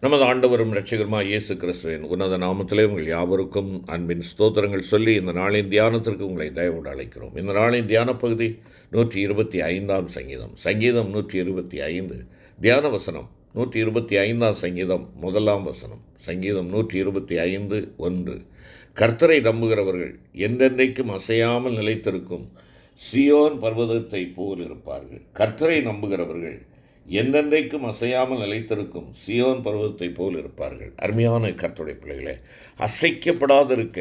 நமது ஆண்டவரும் இரட்சகருமாய் இயேசு கிறிஸ்துவின் உன்னத நாமத்திலே உங்கள் யாவருக்கும் அன்பின் ஸ்தோத்திரங்கள் சொல்லி இந்த நாளின் தியானத்திற்கு உங்களை தயவோடு அழைக்கிறோம். இந்த நாளின் தியான பகுதி 125 சங்கீதம் 125 தியான வசனம் 125 சங்கீதம் முதலாம் வசனம். சங்கீதம் 125:1. கர்த்தரை நம்புகிறவர்கள் என்றென்றைக்கும் அசையாமல் நிலைத்திருக்கும் சியோன் பர்வதத்தை போல் இருப்பார்கள். கர்த்தரை நம்புகிறவர்கள் என்றென்றைக்கும் அசையாமல் நிலைத்திருக்கும் சியோன் பர்வதத்தை போல் இருப்பார்கள். அருமையான கர்த்தருடைய பிள்ளைகளே, அசைக்கப்படாதிருக்க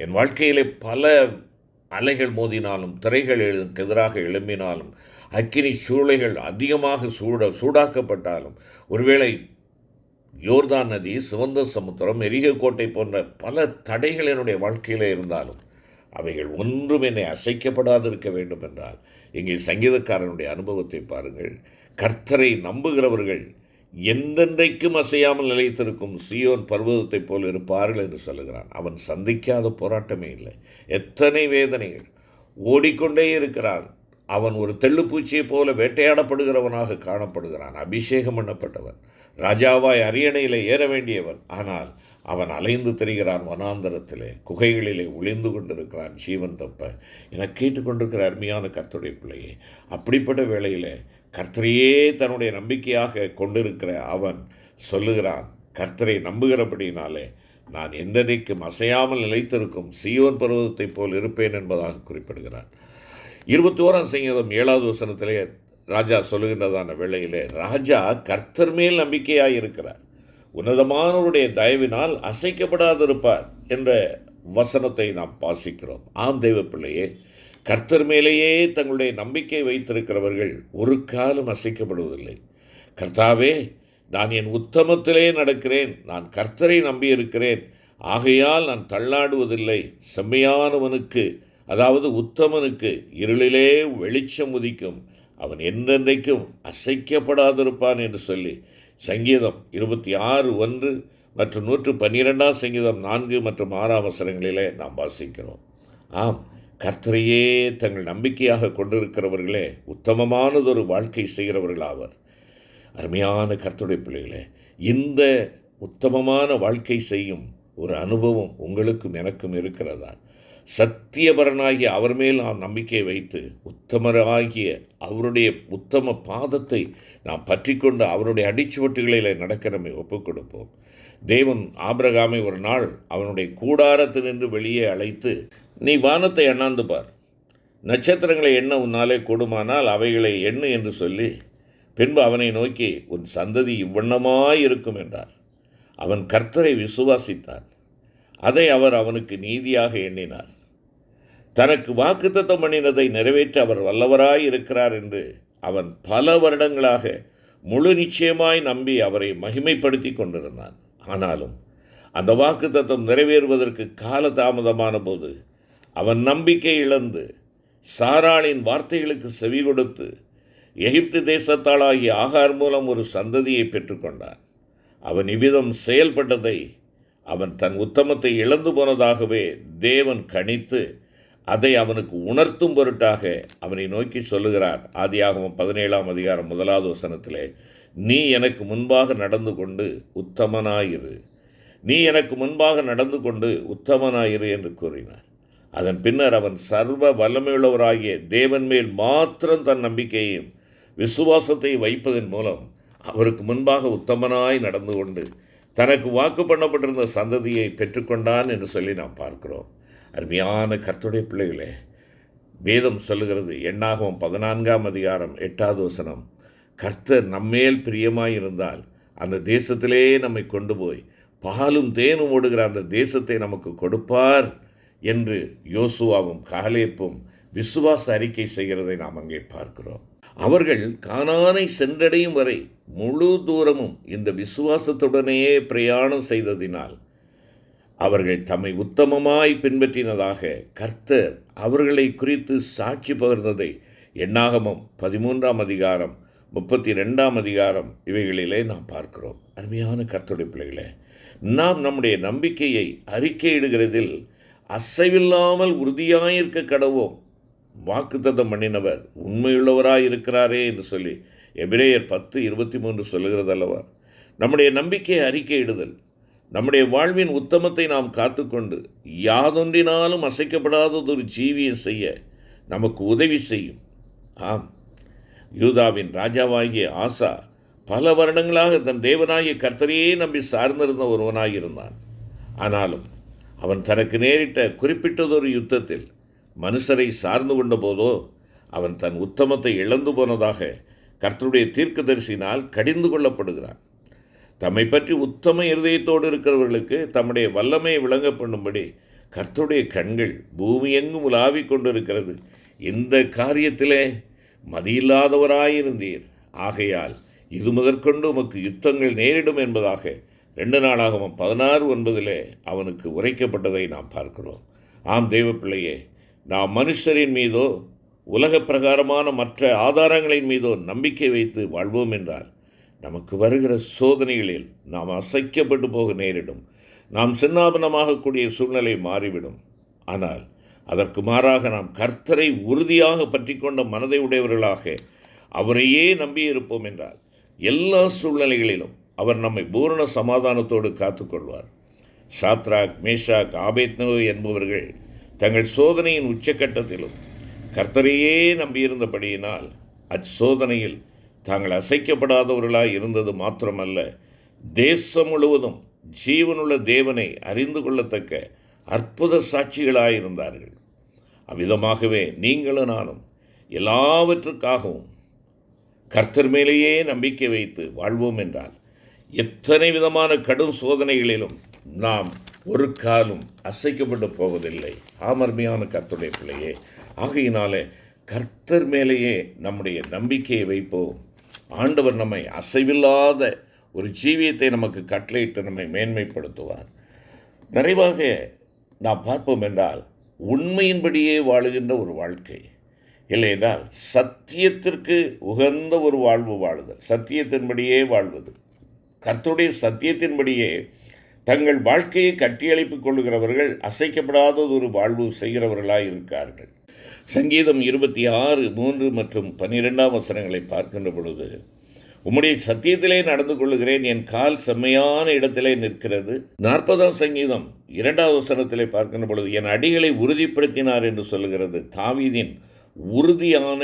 என் வாழ்க்கையிலே பல அலைகள் மோதினாலும், திரைகள் எதிராக எழும்பினாலும், அக்கினி சூளைகள் அதிகமாக சூடாக்கப்பட்டாலும், ஒருவேளை யோர்தான் நதி, சிவந்த சமுத்திரம், எரிகோ கோட்டை போன்ற பல தடைகள் என்னுடைய வாழ்க்கையிலே இருந்தாலும் அவைகள் ஒன்றும் என்னை அசைக்கப்படாதிருக்க வேண்டும் என்றால், இங்கே சங்கீதக்காரனுடைய அனுபவத்தை பாருங்கள். கர்த்தரை நம்புகிறவர்கள் என்றென்றைக்கும் அசையாமல் நிலைத்திருக்கும் சியோன் பர்வதத்தை போல் இருப்பார்கள் என்று சொல்லுகிறான். அவன் சந்திக்காத போராட்டமே இல்லை. எத்தனை வேதனைகள், ஓடிக்கொண்டே இருக்கிறான். அவன் ஒரு தெள்ளுப்பூச்சியைப் போல வேட்டையாடப்படுகிறவனாக காணப்படுகிறான். அபிஷேகம் பண்ணப்பட்டவன், ராஜாவாய் அரியணையில் ஏற வேண்டியவன். ஆனால் அவன் அலைந்து திரிகிறான் வனாந்தரத்திலே, குகைகளிலே ஒளிந்து கொண்டிருக்கிறான் ஜீவன் தப்ப. என கேட்டுக்கொண்டிருக்கிற அருமையான கர்த்தருடைய பிள்ளையே, அப்படிப்பட்ட வேளையில் கர்த்தரையே தன்னுடைய நம்பிக்கையாக கொண்டிருக்கிற அவன் சொல்லுகிறான், கர்த்தரை நம்புகிறபடினாலே நான் என்றென்றைக்கும் அசையாமல் நிலைத்திருக்கும் சியோன் பர்வதத்தை போல் இருப்பேன் என்பதாக குறிப்பிடுகிறான். 21 சங்கீதம் 7வது வசனத்திலே ராஜா சொல்லுகின்றதான வேளையிலே, ராஜா கர்த்தர் மேல் நம்பிக்கையாக இருக்கிறார், உன்னதமானவருடைய தயவினால் அசைக்கப்படாதிருப்பார் என்ற வசனத்தை நாம் வாசிக்கிறோம். ஆம் தெய்வ பிள்ளையே, கர்த்தர் மேலேயே தங்களுடைய நம்பிக்கை வைத்திருக்கிறவர்கள் ஒரு காலம் அசைக்கப்படுவதில்லை. கர்த்தாவே, நான் என் உத்தமத்திலே நடக்கிறேன், நான் கர்த்தரை நம்பியிருக்கிறேன், ஆகையால் நான் தள்ளாடுவதில்லை. செம்மையானவனுக்கு, அதாவது உத்தமனுக்கு இருளிலே வெளிச்சம் உதிக்கும், அவன் என்றென்றைக்கும் அசைக்கப்படாதிருப்பான் என்று சொல்லி சங்கீதம் 26:1 மற்றும் 112 சங்கீதம் 4 மற்றும் 6 வசனங்களிலே நாம் வாசிக்கிறோம். ஆம், கர்த்தரையே தங்கள் நம்பிக்கையாக கொண்டிருக்கிறவர்களே உத்தமமானதொரு வாழ்க்கை செய்கிறவர்களாவர். அருமையான கர்த்தருடைய பிள்ளைகளே, இந்த உத்தமமான வாழ்க்கை செய்யும் ஒரு அனுபவம் உங்களுக்கும் எனக்கும் இருக்கிறதா? சத்தியபரனாகிய அவர் மேல் நாம் நம்பிக்கை வைத்து உத்தமராகிய அவருடைய உத்தம பாதத்தை நாம் பற்றி கொண்டு அவருடைய அடிச்சுவட்டுகளில் நடக்க நம்மை ஒப்புக் கொடுப்போம். தேவன் ஆபிரகாமை ஒரு நாள் அவனுடைய கூடாரத்தினின்று வெளியே அழைத்து, நீ வானத்தை எண்ணாந்து பார், நட்சத்திரங்களை எண்ண உன்னாலே கூடுமானால் அவைகளை எண்ணு என்று சொல்லி, பின்பு அவனை நோக்கி, உன் சந்ததி இவ்வண்ணமாயிருக்கும் என்றார். அவன் கர்த்தரை விசுவாசித்தான், அதை அவர் அவனுக்கு நீதியாக எண்ணினார். தனக்கு வாக்குத்தத்தம் பண்ணினதை நிறைவேற்ற அவர் வல்லவராய் இருக்கிறார் என்று அவன் பல வருடங்களாக முழு நிச்சயமாய் நம்பி அவரை மகிமைப்படுத்தி கொண்டிருந்தான். ஆனாலும் அந்த வாக்குத்தத்தம் நிறைவேறுவதற்கு காலதாமதமான போது அவன் நம்பிக்கை இழந்து சாராளின் வார்த்தைகளுக்கு செவி கொடுத்து எகிப்து தேசத்தாளாகிய ஆகார் மூலம் ஒரு சந்ததியை பெற்றுக்கொண்டான். அவன் இவ்விதம் செயல்பட்டதை அவன் தன் உத்தமத்தை இழந்து போனதாகவே தேவன் கணித்து அதை அவனுக்கு உணர்த்தும் பொருட்டாக அவனை நோக்கி சொல்லுகிறார். ஆதியாகமம் 17ஆம் அதிகாரம் 1வது வசனத்திலே, நீ எனக்கு முன்பாக நடந்து கொண்டு உத்தமனாயிரு, நீ எனக்கு முன்பாக நடந்து கொண்டு உத்தமனாயிரு என்று கூறினார். அதன் பின்னர் அவன் சர்வ வல்லமையுள்ளவராகிய தேவன் மேல் மாத்திரம் தன் நம்பிக்கையையும் விசுவாசத்தை வைப்பதன் மூலம் அவருக்கு முன்பாக உத்தமனாய் நடந்து கொண்டு தனக்கு வாக்கு பண்ணப்பட்டிருந்த சந்ததியை பெற்றுக்கொண்டான் என்று சொல்லி நாம் பார்க்கிறோம். அருமையான கர்த்தருடைய பிள்ளைகளே, வேதம் சொல்லுகிறது, எண்ணாகமம் 14ஆம் அதிகாரம் 8வது வசனம், கர்த்தர் நம்மேல் பிரியமாயிருந்தால் அந்த தேசத்திலே நம்மை கொண்டு போய் பாலும் தேனும் ஓடுகிற அந்த தேசத்தை நமக்கு கொடுப்பார் என்று யோசுவாவும் காலேப்பும் விசுவாச அறிக்கை செய்கிறதை நாம் அங்கே பார்க்கிறோம். அவர்கள் கானானை சென்றடையும் வரை முழு தூரமும் இந்த விசுவாசத்துடனேயே பிரயாணம் செய்ததினால் அவர்கள் தம்மை உத்தமமாய் பின்பற்றினதாக கர்த்தர் அவர்களை குறித்து சாட்சி பகிர்ந்ததை எண்ணாகமம் 13ஆம் அதிகாரம் 32ஆம் அதிகாரம் இவைகளிலே நாம் பார்க்கிறோம். அருமையான கர்த்தருடைய பிள்ளைகளே, நாம் நம்முடைய நம்பிக்கையை அறிக்கையிடுகிறதில் அசைவில்லாமல் உறுதியாயிருக்க கடவோம். வாக்குத்தத்தம் பண்ணினவர் உண்மையுள்ளவராய் இருக்கிறாரே என்று சொல்லி எபிரேயர் 10:23 சொல்லுகிறது அல்லவா? நம்முடைய நம்பிக்கையை அறிக்கையிடுதல், நம்முடைய வாழ்வின் உத்தமத்தை நாம் காத்துக்கொண்டு யாதொன்றினாலும் அசைக்கப்படாததொரு ஜீவியம் செய்ய நமக்கு உதவி செய்யும். ஆம், யூதாவின் ராஜாவாகிய ஆசா பல வருடங்களாக தன் தேவனாகிய கர்த்தரையே நம்பி சார்ந்திருந்த ஒருவனாக இருந்தான். ஆனாலும் அவன் தனக்கு நேரிட்ட குறிப்பிட்டதொரு யுத்தத்தில் மனுஷரை சார்ந்து கொண்ட போதோ அவன் தன் உத்தமத்தை இழந்து போனதாக கர்த்தருடைய தீர்க்கதரிசினால் கடிந்து கொள்ளப்படுகிறான். தம்மை பற்றி உத்தம இருதயத்தோடு இருக்கிறவர்களுக்கு தம்முடைய வல்லமையை விளங்க பண்ணும்படி கர்த்தருடைய கண்கள் பூமி எங்கும் உலாவிக் கொண்டிருக்கிறது. இந்த காரியத்திலே மதியில்லாதவராயிருந்தீர், ஆகையால் இது முதற்கொண்டு உமக்கு யுத்தங்கள் நேரிடும் என்பதாக 2 நாளாகவும் 16:9 அவனுக்கு உரைக்கப்பட்டதை நாம் பார்க்கிறோம். ஆம் தேவ பிள்ளையே, நாம் மனுஷரின் மீதோ உலக பிரகாரமான மற்ற ஆதாரங்களின் மீதோ நம்பிக்கை வைத்து வாழ்வோம் என்றால் நமக்கு வருகிற சோதனைகளில் நாம் அசைக்கப்பட்டு போக நேரிடும். நாம் சின்னாபனமாகக்கூடிய சூழ்நிலை மாறிவிடும். ஆனால் அதற்கு மாறாக நாம் கர்த்தரை உறுதியாக பற்றி கொண்ட மனதை உடையவர்களாக அவரையே நம்பியிருப்போம் என்றால் எல்லா சூழ்நிலைகளிலும் அவர் நம்மை பூரண சமாதானத்தோடு காத்துக்கொள்வார். சாத்ராக், மேஷாக், ஆபேத்நேகோ என்பவர்கள் தங்கள் சோதனையின் உச்சக்கட்டத்திலும் கர்த்தரையே நம்பியிருந்தபடியினால் அச்சோதனையில் தாங்கள் அசைக்கப்படாதவர்களாய் இருந்தது மாத்திரமல்ல, தேசம் முழுவதும் ஜீவனுள்ள தேவனை அறிந்து கொள்ளத்தக்க அற்புத சாட்சிகளாயிருந்தார்கள். அவ்விதமாகவே நீங்களும் நானும் எல்லாவற்றுக்காகவும் கர்த்தர் மேலேயே நம்பிக்கை வைத்து வாழ்வோம் என்றால் எத்தனை விதமான கடும் சோதனைகளிலும் நாம் ஒரு காலும் அசைக்கப்பட்டு போவதில்லை. ஆமர்மையான கர்த்தருடைய பிள்ளையே, ஆகையினாலே கர்த்தர் மேலேயே நம்முடைய நம்பிக்கையை வைப்போம். ஆண்டவர் நம்மை அசைவில்லாத ஒரு ஜீவியத்தை நமக்கு கட்டளையிட்டு நம்மை மேன்மைப்படுத்துவார். நிறைவாக நாம் பார்ப்போம் என்றால் உண்மையின்படியே வாழுகின்ற ஒரு வாழ்க்கை, இல்லை என்றால் சத்தியத்திற்கு உகந்த ஒரு வாழ்வு வாழுதல், சத்தியத்தின்படியே வாழ்வது. கர்த்தருடைய சத்தியத்தின்படியே தங்கள் வாழ்க்கையை கட்டியெழுப்பிக் கொள்ளுகிறவர்கள் அசைக்கப்படாதது ஒரு வாழ்வு செய்கிறவர்களாக இருக்கார்கள். சங்கீதம் 26:3 மற்றும் 12 பார்க்கின்ற பொழுது, உம்முடைய சத்தியத்திலே நடந்து கொள்ளுகிறேன், என் கால் செம்மையான இடத்திலே நிற்கிறது. 40 சங்கீதம் 2 பார்க்கின்ற பொழுது, என் அடிகளை உறுதிப்படுத்தினார் என்று சொல்லுகிறது. தாவீதின் உறுதியான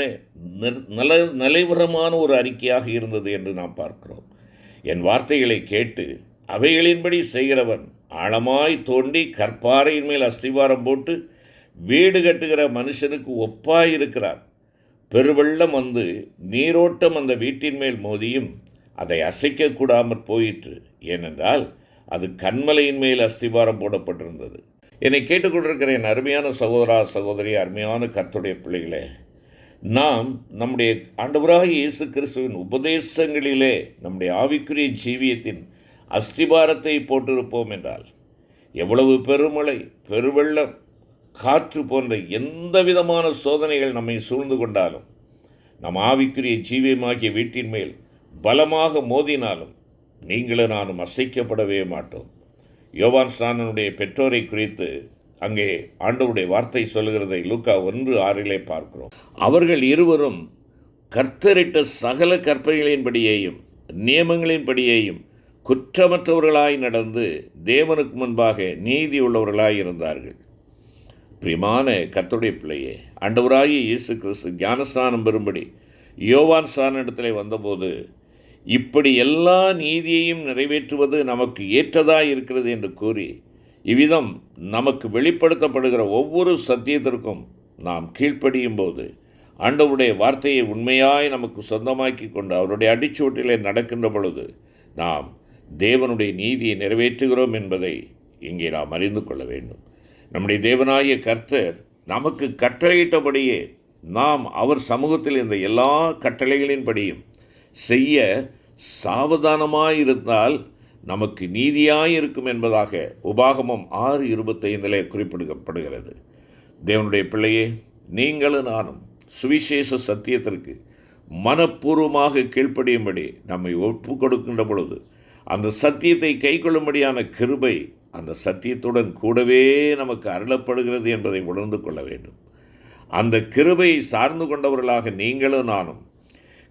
நிலைவரமான ஒரு அறிக்கையாக இருந்தது என்று நாம் பார்க்கிறோம். என் வார்த்தைகளை கேட்டு அவைகளின்படி செய்கிறவன் ஆழமாய் தோண்டி கற்பாறையின் மேல் அஸ்திவாரம் போட்டு வீடு கட்டுகிற மனுஷனுக்கு ஒப்பாயிருக்கிறான். பெருவெள்ளம் வந்து நீரோட்டம் அந்த வீட்டின் மேல் மோதியும் அதை அசைக்கக்கூடாமற் போயிற்று, ஏனென்றால் அது கன்மலையின் மேல் அஸ்திவாரம் போடப்பட்டிருந்தது. என்னை கேட்டுக்கொண்டிருக்கிற என் அருமையான சகோதரா சகோதரி, அருமையான கர்த்தருடைய பிள்ளைகளே, நாம் நம்முடைய ஆண்டவராகிய இயேசு கிறிஸ்துவின் உபதேசங்களிலே நம்முடைய ஆவிக்குரிய ஜீவியத்தின் அஸ்திபாரத்தை போட்டிருப்போம் என்றால் எவ்வளவு பெருமழை, பெருவெள்ளம், காற்று போன்ற எந்த விதமான சோதனைகள் நம்மை சூழ்ந்து கொண்டாலும், நம் ஆவிக்குரிய ஜீவியமாகிய வீட்டின் மேல் பலமாக மோதினாலும் நீங்களும் நானும் அசைக்கப்படவே மாட்டோம். யோவான் ஸ்நானனுடைய பெற்றோரை குறித்து அங்கே ஆண்டவருடைய வார்த்தை சொல்கிறதை லூக்கா 1:6 பார்க்கிறோம். அவர்கள் இருவரும் கர்த்தரிட்ட சகல கற்பனைகளின்படியேயும் நியமங்களின்படியேயும் குற்றமற்றவர்களாய் நடந்து தேவனுக்கு முன்பாக நீதி உள்ளவர்களாய் இருந்தார்கள். பிரியமான கர்த்தருடைய பிள்ளையே, ஆண்டவராகிய இயேசு கிறிஸ்து ஞானஸ்நானம் பெறும்படி யோவான் ஸ்நானனிடத்திலே வந்தபோது, இப்படி எல்லா நீதியையும் நிறைவேற்றுவது நமக்கு ஏற்றதாய் இருக்கிறது என்று கூறி, இவ்விதம் நமக்கு வெளிப்படுத்தப்படுகிற ஒவ்வொரு சத்தியத்திற்கும் நாம் கீழ்ப்படியும் போது, ஆண்டவருடைய வார்த்தையை உண்மையாய் நமக்கு சொந்தமாக்கி கொண்டு அவருடைய அடிச்சுவட்டிலே நடக்கின்ற பொழுது நாம் தேவனுடைய நீதியை நிறைவேற்றுகிறோம் என்பதை இங்கே நாம் அறிந்து கொள்ள வேண்டும். நம்முடைய தேவனாகிய கர்த்தர் நமக்கு கட்டளையிட்டபடியே நாம் அவர் சமூகத்தில் இந்த எல்லா கட்டளைகளின்படியும் செய்ய சாவதானமாயிருந்தால் நமக்கு நீதியாயிருக்கும் என்பதாக உபாகமம் 6:25 குறிப்பிடப்படுகிறது. தேவனுடைய பிள்ளையே, நீங்களும் நானும் சுவிசேஷ சத்தியத்திற்கு மனப்பூர்வமாக கீழ்ப்படியும்படி நம்மை ஒப்பு கொடுக்கின்ற பொழுது அந்த சத்தியத்தை கைக்கொள்ளும்படியான கிருபை அந்த சத்தியத்துடன் கூடவே நமக்கு அருளப்படுகிறது என்பதை உணர்ந்து கொள்ள வேண்டும். அந்த கிருபையை சார்ந்து கொண்டவர்களாக நீங்களும் நானும்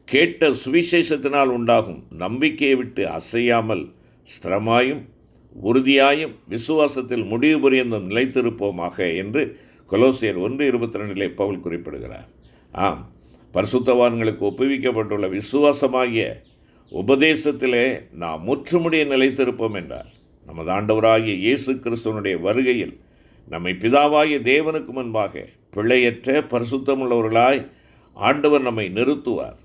கேட்ட சுவிசேஷத்தினால் உண்டாகும் நம்பிக்கையை விட்டு அசையாமல் ஸ்திரமாயும் உறுதியாயும் விசுவாசத்தில் முடிவு பரியந்தம் நிலைத்திருப்போமாக என்று கொலோசியர் 1:22 பவுல் குறிப்பிடுகிறார். ஆம், பரிசுத்தவான்களுக்கு ஒப்புவிக்கப்பட்டுள்ள விசுவாசமாகிய உபதேசத்திலே நாம் முற்றுமுடிய நிலைத்திருப்போம் என்றார். நமது ஆண்டவராகிய இயேசு கிறிஸ்துவனுடைய வருகையில் நம்மை பிதாவாகிய தேவனுக்கு முன்பாக பிழையற்ற பரிசுத்தமுள்ளவர்களாய் ஆண்டவர் நம்மை நிறுத்துவார்.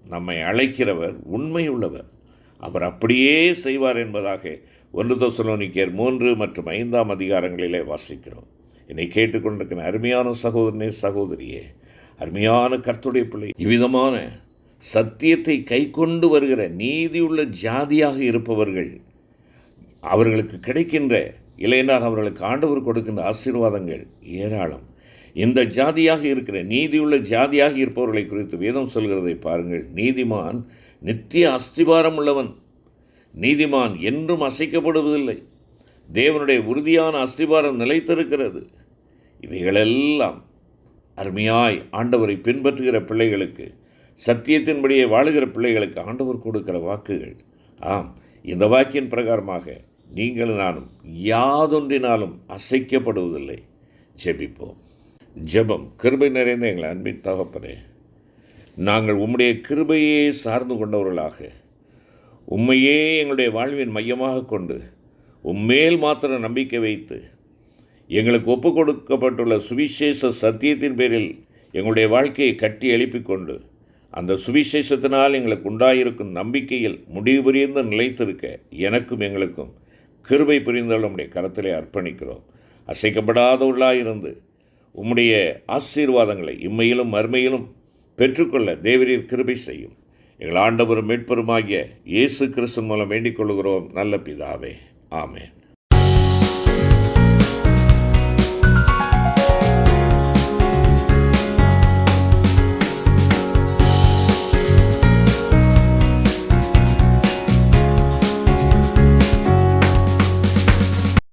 நம்மை அழைக்கிறவர் உண்மையுள்ளவர், அவர் அப்படியே செய்வார் என்பதாக 1 தெசலோனிக்கேயர் 3 மற்றும் 5 அதிகாரங்களிலே வாசிக்கிறோம். என்னை கேட்டுக்கொண்டிருக்கிற அருமையான சகோதரனே, சகோதரியே, அருமையான கர்த்தருடைய பிள்ளை, இவ்விதமான சத்தியத்தை கை கொண்டு வருகிற நீதியுள்ள ஜாதியாக இருப்பவர்கள், அவர்களுக்கு கிடைக்கின்ற இல்லையென்றால் அவர்களுக்கு ஆண்டவர் கொடுக்கின்ற ஆசீர்வாதங்கள் ஏராளம். இந்த ஜாதியாக இருக்கிற நீதியுள்ள ஜாதியாக இருப்பவர்களை குறித்து வேதம் சொல்கிறதை பாருங்கள். நீதிமான் நித்திய அஸ்திபாரம் உள்ளவன், நீதிமான் என்றும் அசைக்கப்படுவதில்லை, தேவனுடைய உறுதியான அஸ்திபாரம் நிலைத்திருக்கிறது. இவைகளெல்லாம் அருமையாய் ஆண்டவரை பின்பற்றுகிற பிள்ளைகளுக்கு, சத்தியத்தின்படியே வாழுகிற பிள்ளைகளுக்கு ஆண்டவர் கொடுக்கிற வாக்குகள். ஆம், இந்த வாக்கின் பிரகாரமாக நீங்களும் நானும் யாதொன்றினாலும் அசைக்கப்படுவதில்லை. ஜெபிப்போம். ஜெபம். கிருபை நிறைந்த எங்கள் அன்பின் தகப்பனே, நாங்கள் உம்முடைய கிருபையே சார்ந்து கொண்டவர்களாக, உம்மையே எங்களுடைய வாழ்வின் மையமாக கொண்டு உம்மேல் மாத்திரம் நம்பிக்கை வைத்து எங்களுக்கு ஒப்பு கொடுக்கப்பட்டுள்ள சுவிசேஷ சத்தியத்தின் பேரில் எங்களுடைய வாழ்க்கையை கட்டி எழுப்பிக்கொண்டு அந்த சுவிசேஷத்தினால் எங்களுக்கு உண்டாயிருக்கும் நம்பிக்கையில் முடிவு புரிந்து நிலைத்திருக்க எனக்கும் எங்களுக்கும் கிருபை புரிந்தால் நம்முடைய கரத்திலே அர்ப்பணிக்கிறோம். அசைக்கப்படாதவர்களாயிருந்து உம்முடைய ஆசீர்வாதங்களை இம்மையிலும் மறுமையிலும் பெற்றுக்கொள்ள தேவரீர் கிருபை செய்யும். எங்கள் ஆண்டவரும் மீட்பருமாகிய இயேசு கிறிஸ்து மூலம் வேண்டிக் கொள்கிறோம் நல்ல பிதாவே. ஆமென்.